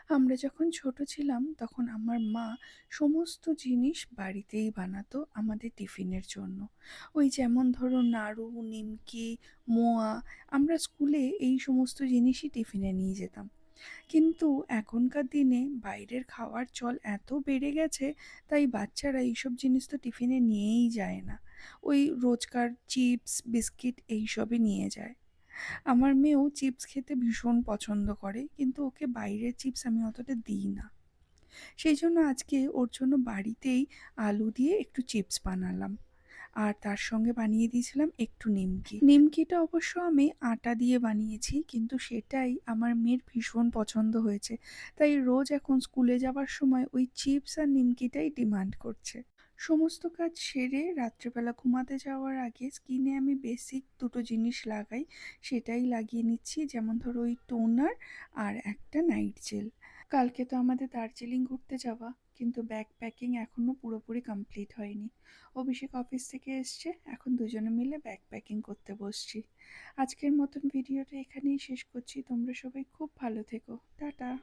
আমরা যখন ছোট ছিলাম তখন আমার মা সমস্ত জিনিস বাড়িতেই বানাতো আমাদের টিফিনের জন্য। ওই যেমন ধরো নাড়ু, নিমকি, মোয়া, আমরা স্কুলে এই সমস্ত জিনিসই টিফিনে নিয়ে যেতাম। কিন্তু এখনকার দিনে বাইরের খাওয়ার চল এত বেড়ে গেছে, তাই বাচ্চারা এইসব জিনিস তো টিফিনে নিয়েই যায় না। ওই রোজকার চিপস, বিস্কিট এইসবই নিয়ে যায়। আমার মেয়েও চিপস খেতে ভীষণ পছন্দ করে, কিন্তু ওকে বাইরের চিপস আমি অতটা দিই না। সেই জন্য আজকে ওর জন্য বাড়িতেই আলু দিয়ে একটু চিপস বানালাম, আর তার সঙ্গে বানিয়ে দিয়েছিলাম একটু নিমকি। নিমকিটা অবশ্য আমি আটা দিয়ে বানিয়েছি, কিন্তু সেটাই আমার মেয়ের ভীষণ পছন্দ হয়েছে, তাই রোজ এখন স্কুলে যাওয়ার সময় ওই চিপস আর নিমকিটাই ডিমান্ড করছে। সমস্ত কাজ সেরে রাত্রেবেলা ঘুমাতে যাওয়ার আগে স্কিনে আমি বেসিক দুটো জিনিস লাগাই, সেটাই লাগিয়ে নিচ্ছি। যেমন ধরো ওই টোনার আর একটা নাইট জেল। কালকে তো আমাদের দার্জিলিং ঘুরতে যাওয়া, কিন্তু ব্যাগ প্যাকিং এখনও পুরোপুরি কমপ্লিট হয়নি। অভিষেক অফিস থেকে এসছে, এখন দুজনে মিলে ব্যাগ প্যাকিং করতে বসছি। আজকের মতন ভিডিওটা এখানেই শেষ করছি। তোমরা সবাই খুব ভালো থেকো। টাটা।